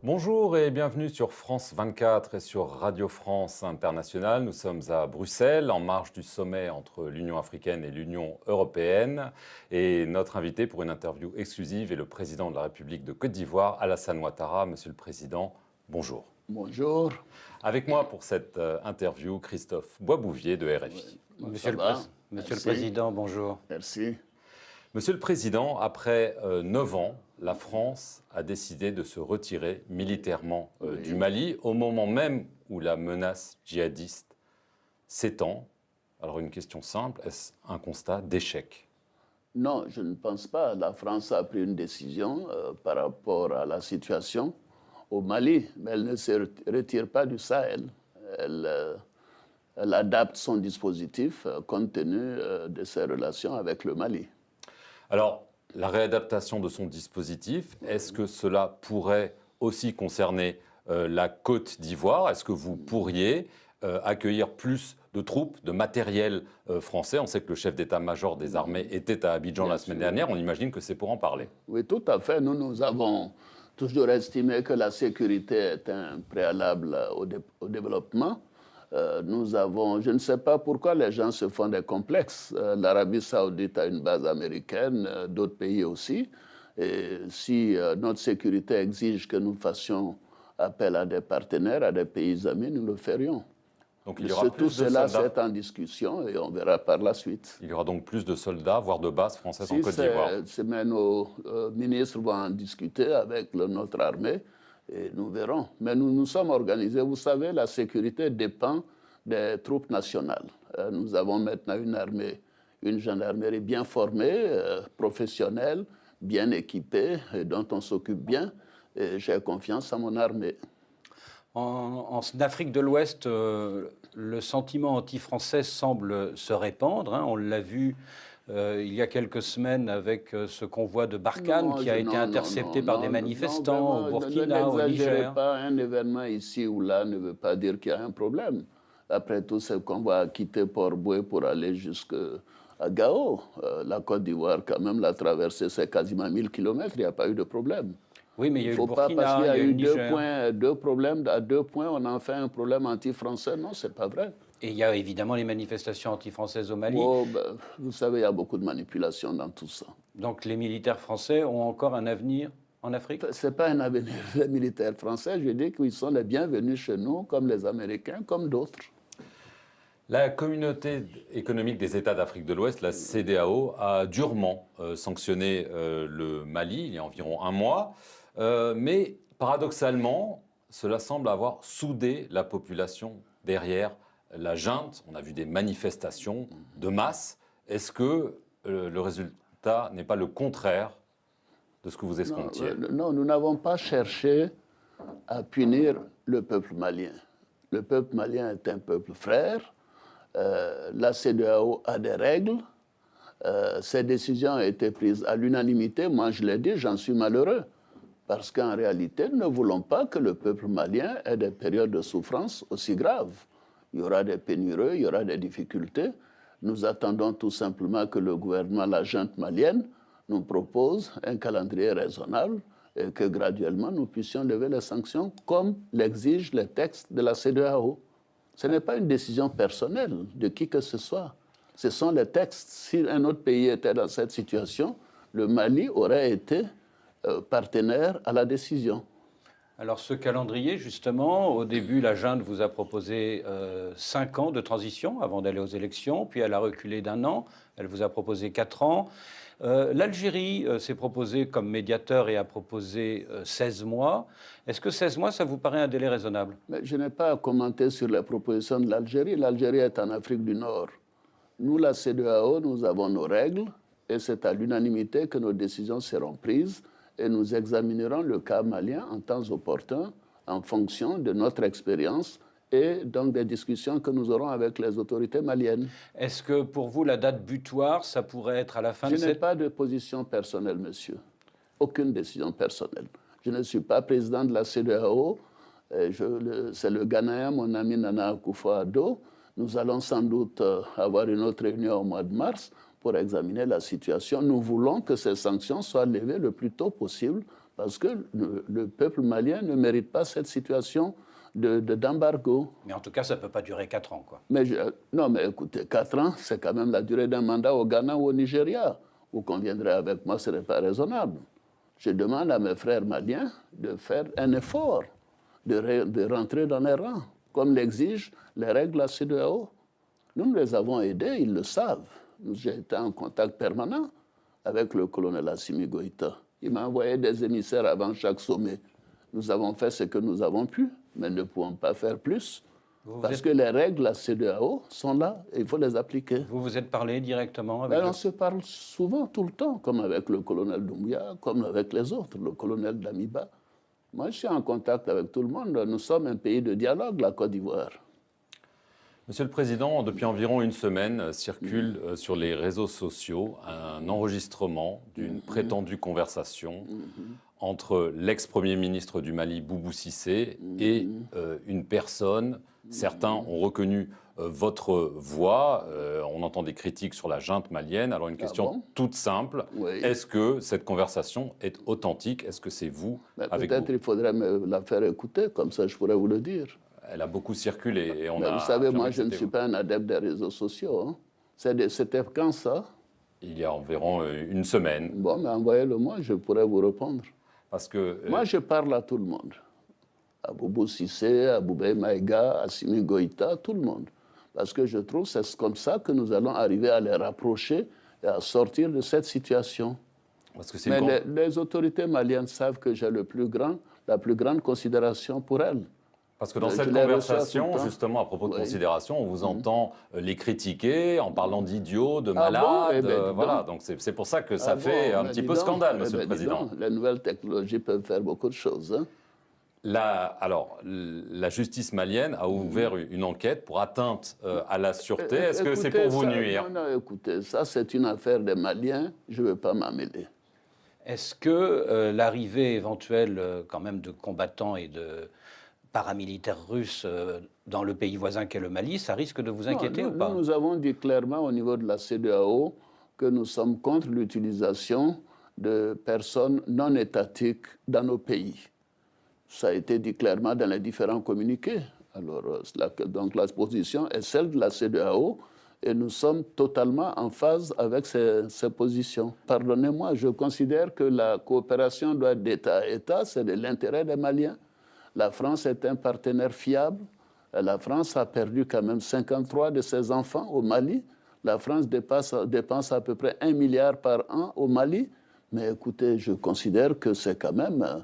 Bonjour et bienvenue sur France 24 et sur Radio France Internationale. Nous sommes à Bruxelles, en marge du sommet entre l'Union africaine et l'Union européenne. Et notre invité pour une interview exclusive est le président de la République de Côte d'Ivoire, Alassane Ouattara. Monsieur le Président, bonjour. Bonjour. Avec moi pour cette interview, Christophe Boisbouvier de RFI. Monsieur le Président, bonjour. Merci. Monsieur le Président, après 9 ans, la France a décidé de se retirer militairement du Mali, au moment même où la menace djihadiste s'étend. Alors une question simple, est-ce un constat d'échec ? Non, je ne pense pas. La France a pris une décision par rapport à la situation au Mali, mais elle ne se retire pas du Sahel. Elle adapte son dispositif compte tenu de ses relations avec le Mali. Alors, la réadaptation de son dispositif, est-ce que cela pourrait aussi concerner la Côte d'Ivoire ? Est-ce que vous pourriez accueillir plus de troupes, de matériel français ? On sait que le chef d'état-major des armées était à Abidjan la semaine dernière. On imagine que c'est pour en parler. Oui, tout à fait. Nous avons toujours estimé que la sécurité est un préalable au développement. Je ne sais pas pourquoi les gens se font des complexes. L'Arabie saoudite a une base américaine, d'autres pays aussi. Et si notre sécurité exige que nous fassions appel à des partenaires, à des pays amis, nous le ferions. Donc, il y aura tout cela, c'est en discussion et on verra par la suite. Il y aura donc plus de soldats, voire de bases françaises en Côte d'Ivoire. Mais nos ministres vont en discuter avec notre armée. Et nous verrons. Mais nous nous sommes organisés. Vous savez, la sécurité dépend des troupes nationales. Nous avons maintenant une gendarmerie bien formée, professionnelle, bien équipée, et dont on s'occupe bien. Et j'ai confiance en mon armée. En Afrique de l'Ouest, le sentiment anti-français semble se répandre. On l'a vu il y a quelques semaines avec ce convoi de Barkhane qui a été intercepté par des manifestants au Burkina, au Niger. Pas un événement ici ou là ne veut pas dire qu'il y a un problème. Après tout, c'est qu'on va quitter Port-Boué pour aller jusqu'à Gao. La Côte d'Ivoire, quand même, la traversée, c'est quasiment 1000 km, il n'y a pas eu de problème. Oui, mais il y a eu le Burkina, il ne faut pas parce qu'il y a eu Niger. deux problèmes, à 2 points, on en fait un problème anti-français. Non, ce n'est pas vrai. Et il y a évidemment les manifestations anti-françaises au Mali. Vous savez, il y a beaucoup de manipulations dans tout ça. Donc les militaires français ont encore un avenir en Afrique ? Ce n'est pas un avenir des militaires français. Je dis qu'ils sont les bienvenus chez nous, comme les Américains, comme d'autres. La communauté économique des États d'Afrique de l'Ouest, la CEDEAO, a durement sanctionné le Mali il y a environ un mois. Mais paradoxalement, cela semble avoir soudé la population derrière la junte. On a vu des manifestations de masse. Est-ce que le résultat n'est pas le contraire de ce que vous escomptiez ? Non, nous n'avons pas cherché à punir le peuple malien. Le peuple malien est un peuple frère. La CEDEAO a des règles. Ces décisions ont été prises à l'unanimité. Moi, je l'ai dit, j'en suis malheureux. Parce qu'en réalité, nous ne voulons pas que le peuple malien ait des périodes de souffrance aussi graves. Il y aura des pénuries, il y aura des difficultés. Nous attendons tout simplement que le gouvernement, la junte malienne, nous propose un calendrier raisonnable et que graduellement nous puissions lever les sanctions comme l'exigent les textes de la CEDEAO. Ce n'est pas une décision personnelle de qui que ce soit. Ce sont les textes. Si un autre pays était dans cette situation, le Mali aurait été partenaire à la décision. Alors ce calendrier, justement, au début, la junte vous a proposé 5 ans de transition avant d'aller aux élections, puis elle a reculé d'1 an, elle vous a proposé 4 ans. L'Algérie s'est proposée comme médiateur et a proposé 16 mois. Est-ce que 16 mois, ça vous paraît un délai raisonnable ? Mais je n'ai pas à commenter sur les propositions de l'Algérie. L'Algérie est en Afrique du Nord. Nous, la CEDEAO, nous avons nos règles et c'est à l'unanimité que nos décisions seront prises. Et nous examinerons le cas malien en temps opportun, en fonction de notre expérience et donc des discussions que nous aurons avec les autorités maliennes. Est-ce que pour vous, la date butoir, ça pourrait être à la fin de cette... Je n'ai pas de position personnelle, monsieur. Aucune décision personnelle. Je ne suis pas président de la CEDEAO. C'est le Ghanéen, mon ami Nana Akufo-Addo. Nous allons sans doute avoir une autre réunion au mois de mars pour examiner la situation. Nous voulons que ces sanctions soient levées le plus tôt possible parce que le peuple malien ne mérite pas cette situation d'embargo. Mais en tout cas, ça ne peut pas durer 4 ans, quoi. Mais non, mais écoutez, 4 ans, c'est quand même la durée d'un mandat au Ghana ou au Nigeria. Vous conviendrez avec moi, ce n'est pas raisonnable. Je demande à mes frères maliens de faire un effort, de rentrer dans les rangs, comme l'exigent les règles de la CEDEAO. Nous les avons aidés, ils le savent. J'ai été en contact permanent avec le colonel Assimi Goïta. Il m'a envoyé des émissaires avant chaque sommet. Nous avons fait ce que nous avons pu, mais ne pouvons pas faire plus. Parce que les règles de la CEDEAO sont là et il faut les appliquer. Vous vous êtes parlé directement avec On se parle souvent, tout le temps, comme avec le colonel Doumbouya, comme avec les autres, le colonel Damiba. Moi, je suis en contact avec tout le monde. Nous sommes un pays de dialogue, la Côte d'Ivoire. Monsieur le Président, depuis environ une semaine, circule sur les réseaux sociaux un enregistrement d'une prétendue conversation entre l'ex-premier ministre du Mali, Boubou Cissé, et une personne. Certains ont reconnu votre voix. On entend des critiques sur la junte malienne. Alors une question toute simple. Oui. Est-ce que cette conversation est authentique? Est-ce que c'est vous avec peut-être vous? il faudrait me la faire écouter, comme ça je pourrais vous le dire. Elle a beaucoup circulé et on a... Vous savez, moi, affirmé que je ne c'était suis vous. pas un adepte des réseaux sociaux. Hein. C'était quand ça? Il y a environ une semaine. Bon, mais envoyez-le-moi, je pourrais vous répondre. Parce que... Moi, je parle à tout le monde. À Boubou Cissé, à Boubé Maïga, à Simi Goïta, tout le monde. Parce que je trouve que c'est comme ça que nous allons arriver à les rapprocher et à sortir de cette situation. Parce que c'est Mais les autorités maliennes savent que j'ai la plus grande considération pour elles. Parce que dans Je cette les reçois conversation, tout le temps. justement, à propos de Oui. considération, on vous entend les critiquer en parlant d'idiots, de Ah bon? malades. Eh ben, dis voilà, donc. donc c'est pour ça que ça Ah fait bon, un mais petit dis peu donc. scandale, Eh Monsieur ben, le Président. dis donc, les nouvelles technologies peuvent faire beaucoup de choses. Hein. La justice malienne a ouvert une enquête pour atteinte à la sûreté. Est-ce que c'est Écoutez, pour vous ça, nuire? Non, écoutez, ça c'est une affaire des Maliens, je ne veux pas m'en mêler. Est-ce que l'arrivée éventuelle quand même de combattants et de paramilitaires russes dans le pays voisin qu'est le Mali, ça risque de vous inquiéter ou pas? Nous avons dit clairement au niveau de la CEDEAO que nous sommes contre l'utilisation de personnes non étatiques dans nos pays. Ça a été dit clairement dans les différents communiqués. Alors, donc la position est celle de la CEDEAO et nous sommes totalement en phase avec ces positions. Pardonnez-moi, je considère que la coopération doit être d'État à État, c'est de l'intérêt des Maliens. La France est un partenaire fiable. La France a perdu quand même 53 de ses enfants au Mali. La France dépense à peu près 1 milliard par an au Mali. Mais écoutez, je considère que c'est quand même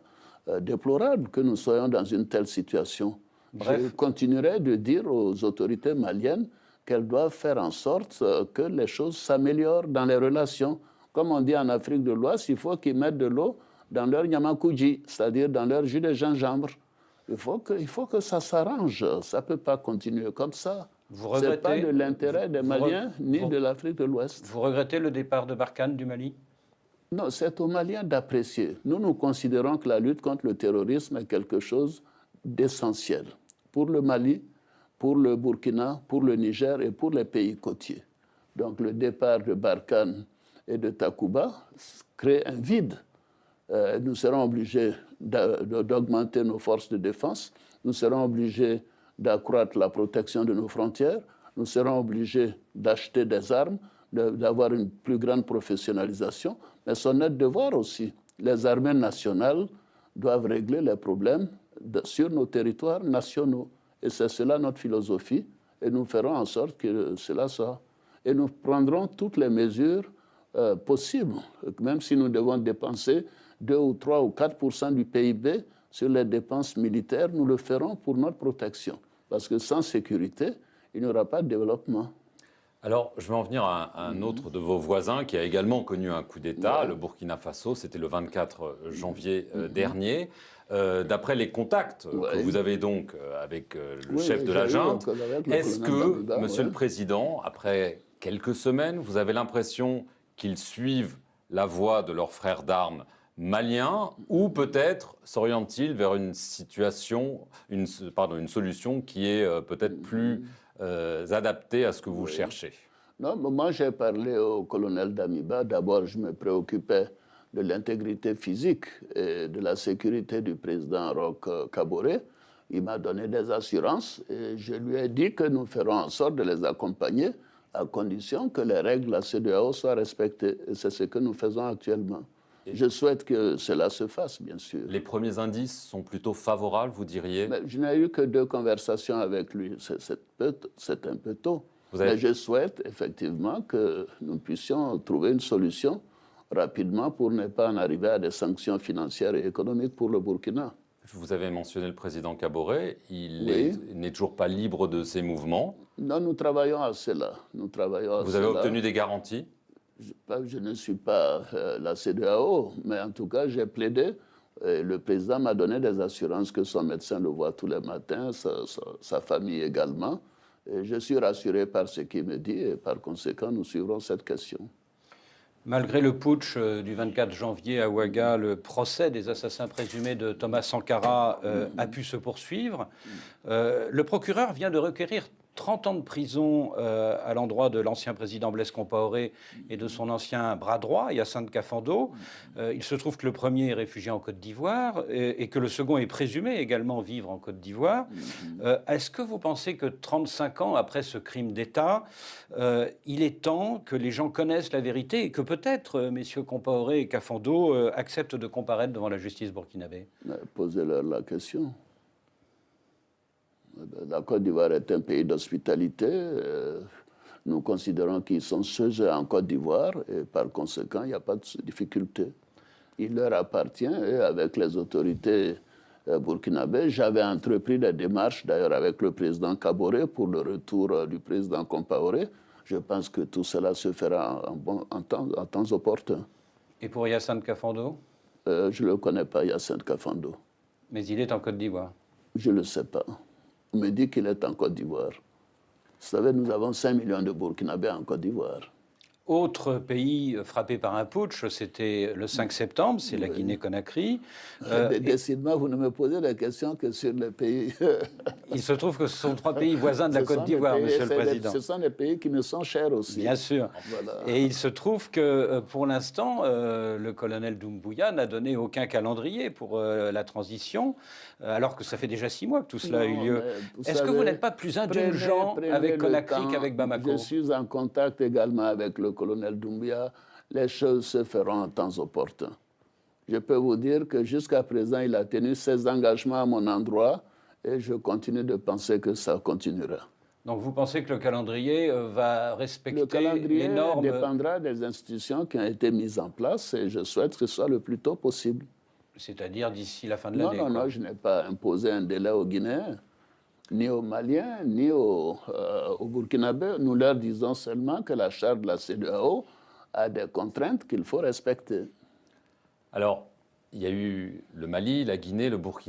déplorable que nous soyons dans une telle situation. Bref. Je continuerai de dire aux autorités maliennes qu'elles doivent faire en sorte que les choses s'améliorent dans les relations. Comme on dit en Afrique de l'Ouest, il faut qu'ils mettent de l'eau dans leur nyamakuji, c'est-à-dire dans leur jus de gingembre. Il faut que ça s'arrange. Ça ne peut pas continuer comme ça. Ce n'est pas de l'intérêt des Maliens ni de l'Afrique de l'Ouest. Vous regrettez le départ de Barkhane du Mali? Non, c'est aux Maliens d'apprécier. Nous considérons que la lutte contre le terrorisme est quelque chose d'essentiel pour le Mali, pour le Burkina, pour le Niger et pour les pays côtiers. Donc le départ de Barkhane et de Takuba crée un vide. Nous serons obligés d'augmenter nos forces de défense, nous serons obligés d'accroître la protection de nos frontières, nous serons obligés d'acheter des armes, d'avoir une plus grande professionnalisation, mais c'est notre devoir aussi. Les armées nationales doivent régler les problèmes sur nos territoires nationaux. Et c'est cela notre philosophie, et nous ferons en sorte que cela soit. Et nous prendrons toutes les mesures possibles, même si nous devons dépenser 2 ou 3 ou 4% du PIB sur les dépenses militaires, nous le ferons pour notre protection. Parce que sans sécurité, il n'y aura pas de développement. Alors, je vais en venir à un autre de vos voisins qui a également connu un coup d'État, Ouais. le Burkina Faso. C'était le 24 janvier dernier. D'après les contacts que vous avez donc avec le chef de la junte, est-ce que, Monsieur le Président, après quelques semaines, vous avez l'impression qu'ils suivent la voie de leurs frères d'armes maliens ou peut-être s'orientent-ils vers une situation, une solution qui est peut-être plus adaptée à ce que vous cherchez? Non, moi j'ai parlé au colonel Damiba. D'abord, je me préoccupais de l'intégrité physique et de la sécurité du président Roch Kaboré, il m'a donné des assurances et je lui ai dit que nous ferons en sorte de les accompagner à condition que les règles de la CEDEAO soient respectées. Et c'est ce que nous faisons actuellement. Je souhaite que cela se fasse, bien sûr. Les premiers indices sont plutôt favorables, vous diriez? Mais je n'ai eu que 2 conversations avec lui. C'est un peu tôt. Mais je souhaite effectivement que nous puissions trouver une solution rapidement pour ne pas en arriver à des sanctions financières et économiques pour le Burkina. Vous avez mentionné le président Kaboré. Il Oui. n'est toujours pas libre de ses mouvements. Non, nous travaillons à cela. Vous avez obtenu des garanties? Je ne suis pas la CEDEAO, mais en tout cas, j'ai plaidé. Et le président m'a donné des assurances que son médecin le voit tous les matins, sa famille également. Et je suis rassuré par ce qu'il me dit et par conséquent, nous suivrons cette question. Malgré le putsch du 24 janvier à Ouaga, le procès des assassins présumés de Thomas Sankara a pu se poursuivre. Le procureur vient de requérir 30 ans de prison à l'endroit de l'ancien président Blaise Compaoré et de son ancien bras droit, Hyacinthe Kafando. Il se trouve que le premier est réfugié en Côte d'Ivoire et que le second est présumé également vivre en Côte d'Ivoire. Est-ce que vous pensez que 35 ans après ce crime d'État, il est temps que les gens connaissent la vérité et que peut-être messieurs Compaoré et Kafando acceptent de comparaître devant la justice burkinabé? Posez-leur la question. La Côte d'Ivoire est un pays d'hospitalité. Nous considérons qu'ils sont sujets en Côte d'Ivoire et par conséquent, il n'y a pas de difficulté. Il leur appartient et avec les autorités burkinabées, j'avais entrepris des démarches d'ailleurs avec le président Kaboré pour le retour du président Compaoré. Je pense que tout cela se fera en temps opportun. Et pour Hyacinthe Kafando? Je ne le connais pas, Hyacinthe Kafando. Mais il est en Côte d'Ivoire? Je ne le sais pas. On me dit qu'il est en Côte d'Ivoire. Vous savez, nous avons 5 millions de Burkinabés en Côte d'Ivoire. Autre pays frappé par un putsch, c'était le 5 septembre, c'est la Guinée-Conakry. Décidément, vous ne me posez la question que sur les pays. Il se trouve que ce sont 3 pays voisins de la Côte d'Ivoire, Monsieur le Président. Ce sont des pays qui me sont chers aussi. Bien sûr. Voilà. Et il se trouve que, pour l'instant, le colonel Doumbouya n'a donné aucun calendrier pour la transition, alors que ça fait déjà 6 mois que tout cela a eu lieu. Est-ce que vous n'êtes pas plus indulgent avec Conakry qu'avec Bamako? Je suis en contact également avec le colonel Doumbouya. Les choses se feront en temps opportun. Je peux vous dire que jusqu'à présent, il a tenu ses engagements à mon endroit et je continue de penser que ça continuera. Donc vous pensez que le calendrier va respecter les normes? Le calendrier dépendra des institutions qui ont été mises en place et je souhaite que ce soit le plus tôt possible. C'est-à-dire d'ici la fin de l'année? Non, je n'ai pas imposé un délai aux Guinéens, ni aux Maliens, ni aux Burkinabés. Nous leur disons seulement que la charte de la CEDEAO a des contraintes qu'il faut respecter. Alors, il y a eu le Mali, la Guinée, le Burkina.